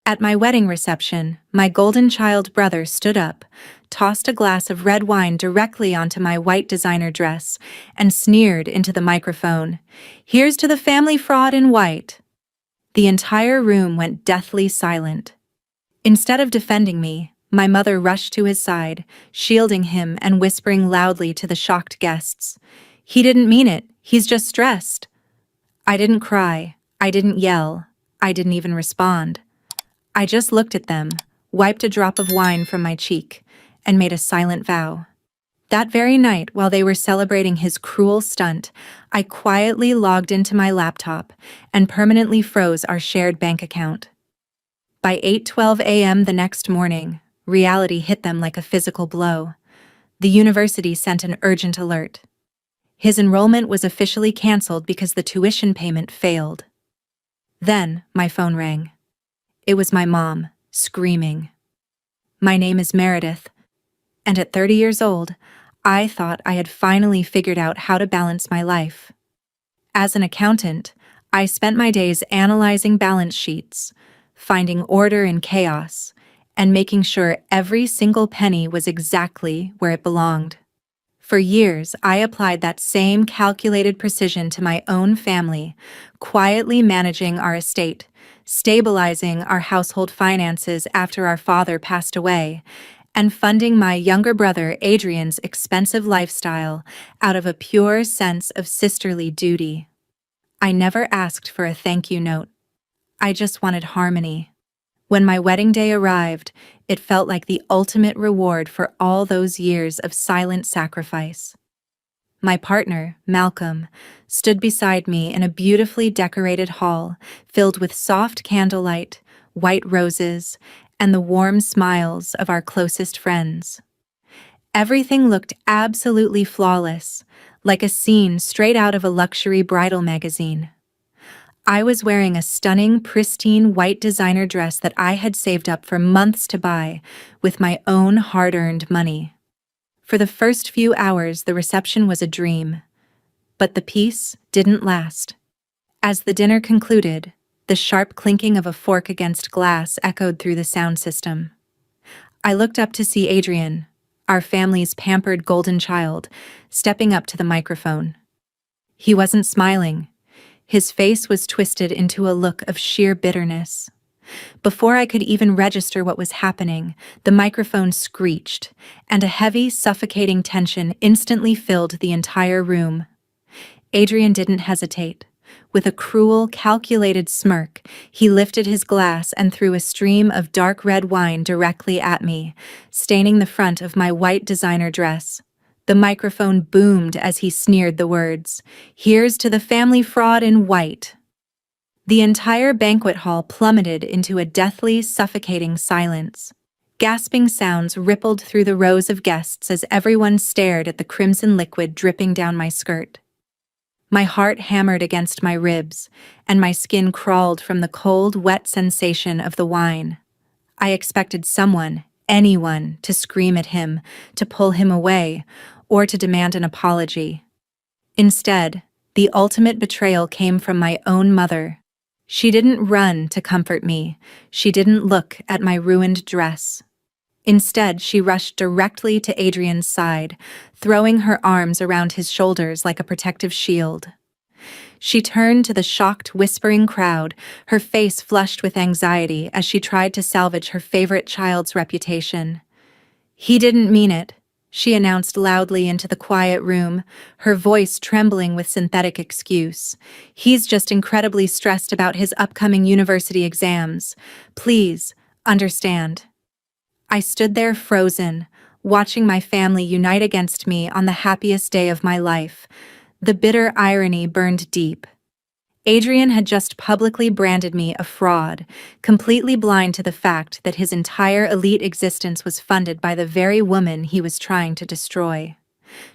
At my wedding reception, my golden child brother stood up, tossed a glass of red wine directly onto my white designer dress, and sneered into the microphone, "Here's to the family fraud in white." The entire room went deathly silent. Instead of defending me, my mother rushed to his side, shielding him and whispering loudly to the shocked guests, "He didn't mean it, he's just stressed." I didn't cry, I didn't yell, I didn't even respond. I just looked at them, wiped a drop of wine from my cheek, and made a silent vow. That very night, while they were celebrating his cruel stunt, I quietly logged into my laptop and permanently froze our shared bank account. By 8:12 a.m. the next morning, reality hit them like a physical blow. The university sent an urgent alert. His enrollment was officially canceled because the tuition payment failed. Then, my phone rang. It was my mom, screaming. My name is Meredith, and at 30 years old, I thought I had finally figured out how to balance my life. As an accountant, I spent my days analyzing balance sheets, finding order in chaos, and making sure every single penny was exactly where it belonged. For years, I applied that same calculated precision to my own family, quietly managing our estate, stabilizing our household finances after our father passed away, and funding my younger brother Adrian's expensive lifestyle out of a pure sense of sisterly duty. I never asked for a thank you note. I just wanted harmony. When my wedding day arrived, it felt like the ultimate reward for all those years of silent sacrifice. My partner, Malcolm, stood beside me in a beautifully decorated hall filled with soft candlelight, white roses, and the warm smiles of our closest friends. Everything looked absolutely flawless, like a scene straight out of a luxury bridal magazine. I was wearing a stunning, pristine white designer dress that I had saved up for months to buy with my own hard-earned money. For the first few hours, the reception was a dream. But the peace didn't last. As the dinner concluded, the sharp clinking of a fork against glass echoed through the sound system. I looked up to see Adrian, our family's pampered golden child, stepping up to the microphone. He wasn't smiling. His face was twisted into a look of sheer bitterness. Before I could even register what was happening, the microphone screeched, and a heavy, suffocating tension instantly filled the entire room. Adrian didn't hesitate. With a cruel, calculated smirk, he lifted his glass and threw a stream of dark red wine directly at me, staining the front of my white designer dress. The microphone boomed as he sneered the words, "Here's to the family fraud in white." The entire banquet hall plummeted into a deathly, suffocating silence. Gasping sounds rippled through the rows of guests as everyone stared at the crimson liquid dripping down my skirt. My heart hammered against my ribs, and my skin crawled from the cold, wet sensation of the wine. I expected someone, anyone, to scream at him, to pull him away, or to demand an apology. Instead, the ultimate betrayal came from my own mother. She didn't run to comfort me. She didn't look at my ruined dress. Instead, she rushed directly to Adrian's side, throwing her arms around his shoulders like a protective shield. She turned to the shocked, whispering crowd, her face flushed with anxiety as she tried to salvage her favorite child's reputation. "He didn't mean it," she announced loudly into the quiet room, her voice trembling with synthetic excuse. "He's just incredibly stressed about his upcoming university exams. Please, understand." I stood there frozen, watching my family unite against me on the happiest day of my life. The bitter irony burned deep. Adrian had just publicly branded me a fraud, completely blind to the fact that his entire elite existence was funded by the very woman he was trying to destroy.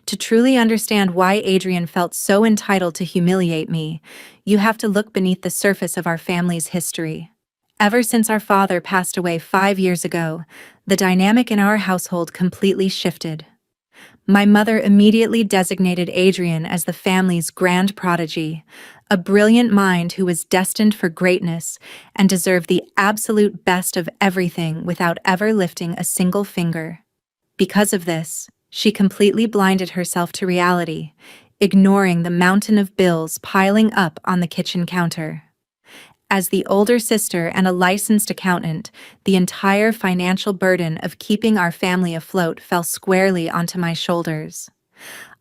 To truly understand why Adrian felt so entitled to humiliate me, you have to look beneath the surface of our family's history. Ever since our father passed away 5 years ago, the dynamic in our household completely shifted. My mother immediately designated Adrian as the family's grand prodigy, a brilliant mind who was destined for greatness and deserved the absolute best of everything without ever lifting a single finger. Because of this, she completely blinded herself to reality, ignoring the mountain of bills piling up on the kitchen counter. As the older sister and a licensed accountant, the entire financial burden of keeping our family afloat fell squarely onto my shoulders.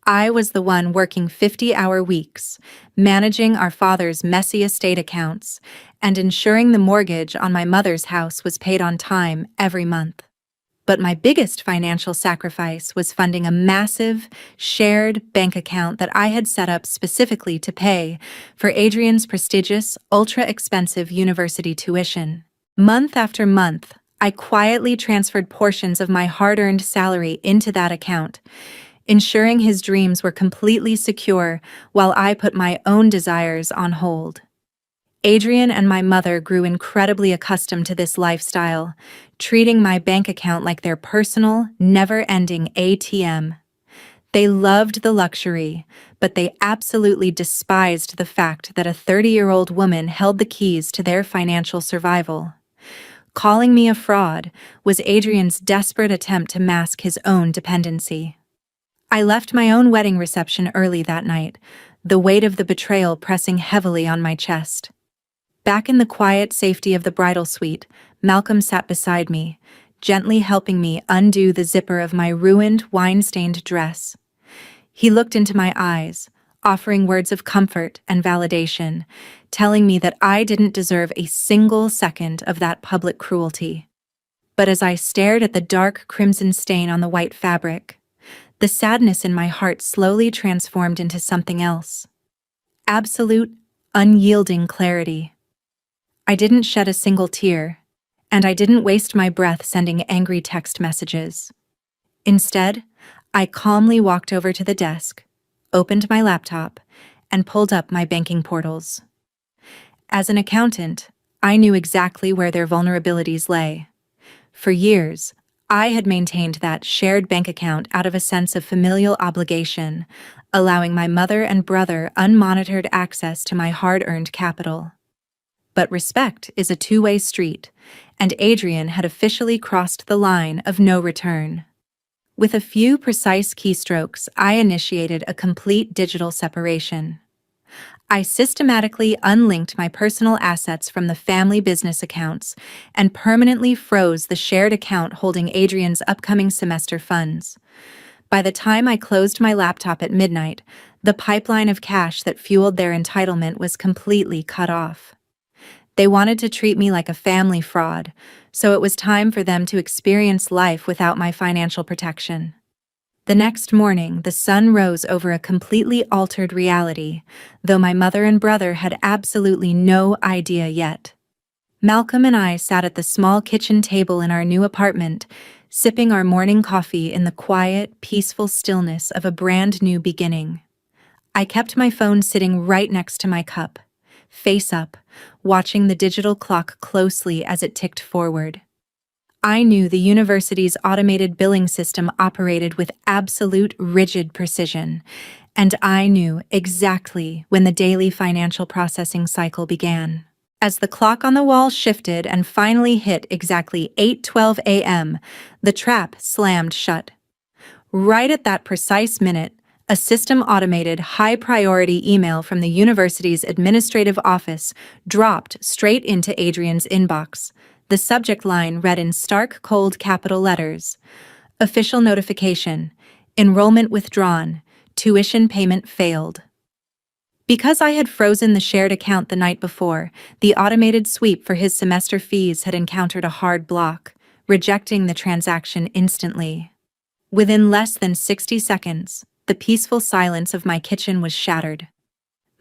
I was the one working 50-hour weeks, managing our father's messy estate accounts, and ensuring the mortgage on my mother's house was paid on time every month. But my biggest financial sacrifice was funding a massive, shared bank account that I had set up specifically to pay for Adrian's prestigious, ultra-expensive university tuition. Month after month, I quietly transferred portions of my hard-earned salary into that account, ensuring his dreams were completely secure while I put my own desires on hold. Adrian and my mother grew incredibly accustomed to this lifestyle, treating my bank account like their personal, never-ending ATM. They loved the luxury, but they absolutely despised the fact that a 30-year-old woman held the keys to their financial survival. Calling me a fraud was Adrian's desperate attempt to mask his own dependency. I left my own wedding reception early that night, the weight of the betrayal pressing heavily on my chest. Back in the quiet safety of the bridal suite, Malcolm sat beside me, gently helping me undo the zipper of my ruined, wine-stained dress. He looked into my eyes, offering words of comfort and validation, telling me that I didn't deserve a single second of that public cruelty. But as I stared at the dark crimson stain on the white fabric, the sadness in my heart slowly transformed into something else. Absolute, unyielding clarity. I didn't shed a single tear, and I didn't waste my breath sending angry text messages. Instead, I calmly walked over to the desk, opened my laptop, and pulled up my banking portals. As an accountant, I knew exactly where their vulnerabilities lay. For years, I had maintained that shared bank account out of a sense of familial obligation, allowing my mother and brother unmonitored access to my hard-earned capital. But respect is a two-way street, and Adrian had officially crossed the line of no return. With a few precise keystrokes, I initiated a complete digital separation. I systematically unlinked my personal assets from the family business accounts and permanently froze the shared account holding Adrian's upcoming semester funds. By the time I closed my laptop at midnight, the pipeline of cash that fueled their entitlement was completely cut off. They wanted to treat me like a family fraud, so it was time for them to experience life without my financial protection. The next morning, the sun rose over a completely altered reality, though my mother and brother had absolutely no idea yet. Malcolm and I sat at the small kitchen table in our new apartment, sipping our morning coffee in the quiet, peaceful stillness of a brand new beginning. I kept my phone sitting right next to my cup, face up, watching the digital clock closely as it ticked forward. I knew the university's automated billing system operated with absolute rigid precision, and I knew exactly when the daily financial processing cycle began. As the clock on the wall shifted and finally hit exactly 8:12 a.m., the trap slammed shut. Right at that precise minute, a system-automated, high-priority email from the university's administrative office dropped straight into Adrian's inbox. The subject line read in stark, cold capital letters, "Official notification. Enrollment withdrawn. Tuition payment failed." Because I had frozen the shared account the night before, the automated sweep for his semester fees had encountered a hard block, rejecting the transaction instantly. Within less than 60 seconds, the peaceful silence of my kitchen was shattered.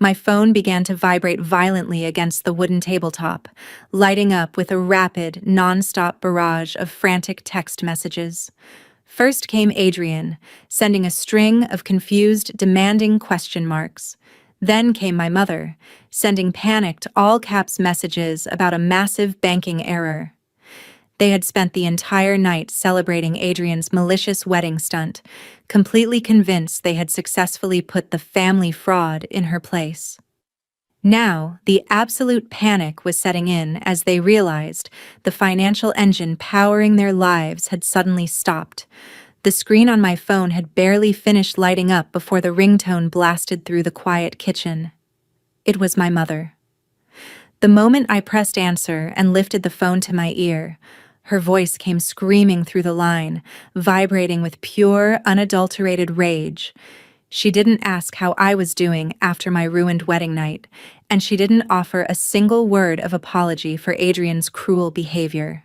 My phone began to vibrate violently against the wooden tabletop, lighting up with a rapid, non-stop barrage of frantic text messages. First came Adrian, sending a string of confused, demanding question marks. Then came my mother, sending panicked, all-caps messages about a massive banking error. They had spent the entire night celebrating Adrian's malicious wedding stunt, completely convinced they had successfully put the family fraud in her place. Now, the absolute panic was setting in as they realized the financial engine powering their lives had suddenly stopped. The screen on my phone had barely finished lighting up before the ringtone blasted through the quiet kitchen. It was my mother. The moment I pressed answer and lifted the phone to my ear, her voice came screaming through the line, vibrating with pure, unadulterated rage. She didn't ask how I was doing after my ruined wedding night, and she didn't offer a single word of apology for Adrian's cruel behavior.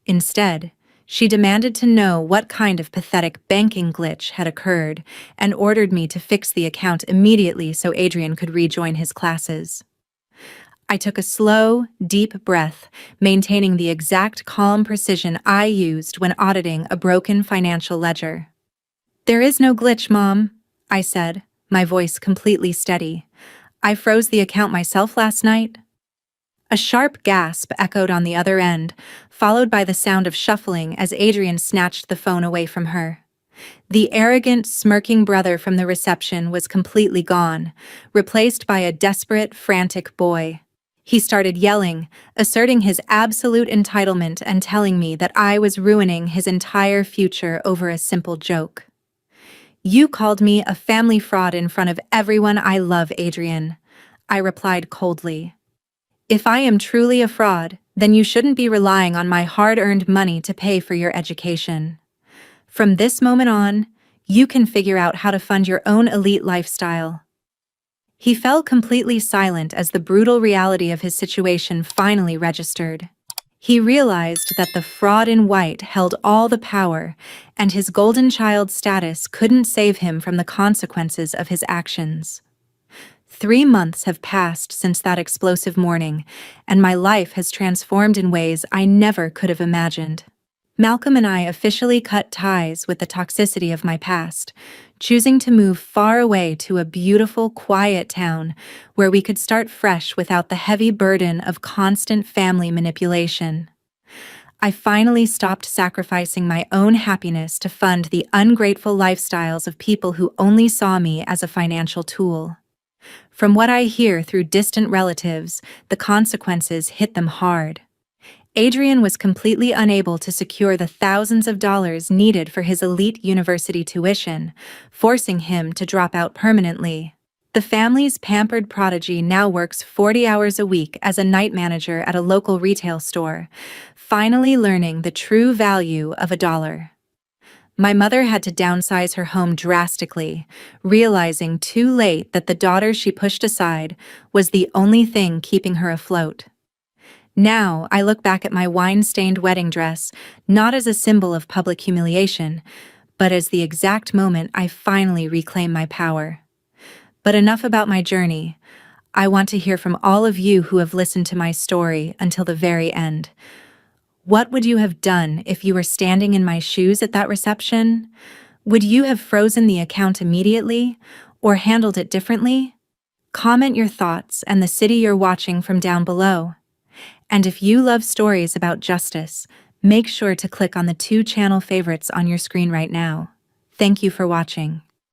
Instead, she demanded to know what kind of pathetic banking glitch had occurred and ordered me to fix the account immediately so Adrian could rejoin his classes. I took a slow, deep breath, maintaining the exact calm precision I used when auditing a broken financial ledger. "There is no glitch, Mom," I said, my voice completely steady. "I froze the account myself last night." A sharp gasp echoed on the other end, followed by the sound of shuffling as Adrian snatched the phone away from her. The arrogant, smirking brother from the reception was completely gone, replaced by a desperate, frantic boy. He started yelling, asserting his absolute entitlement and telling me that I was ruining his entire future over a simple joke. "You called me a family fraud in front of everyone I love, Adrian," I replied coldly. "If I am truly a fraud, then you shouldn't be relying on my hard-earned money to pay for your education. From this moment on, you can figure out how to fund your own elite lifestyle." He fell completely silent as the brutal reality of his situation finally registered. He realized that the fraud in white held all the power, and his golden child status couldn't save him from the consequences of his actions. 3 months have passed since that explosive morning, and my life has transformed in ways I never could have imagined. Malcolm and I officially cut ties with the toxicity of my past, choosing to move far away to a beautiful, quiet town where we could start fresh without the heavy burden of constant family manipulation. I finally stopped sacrificing my own happiness to fund the ungrateful lifestyles of people who only saw me as a financial tool. From what I hear through distant relatives, the consequences hit them hard. Adrian was completely unable to secure the thousands of dollars needed for his elite university tuition, forcing him to drop out permanently. The family's pampered prodigy now works 40 hours a week as a night manager at a local retail store, finally learning the true value of a dollar. My mother had to downsize her home drastically, realizing too late that the daughter she pushed aside was the only thing keeping her afloat. Now, I look back at my wine-stained wedding dress, not as a symbol of public humiliation, but as the exact moment I finally reclaim my power. But enough about my journey. I want to hear from all of you who have listened to my story until the very end. What would you have done if you were standing in my shoes at that reception? Would you have frozen the account immediately, or handled it differently? Comment your thoughts and the city you're watching from down below. And if you love stories about justice, make sure to click on the 2 channel favorites on your screen right now. Thank you for watching.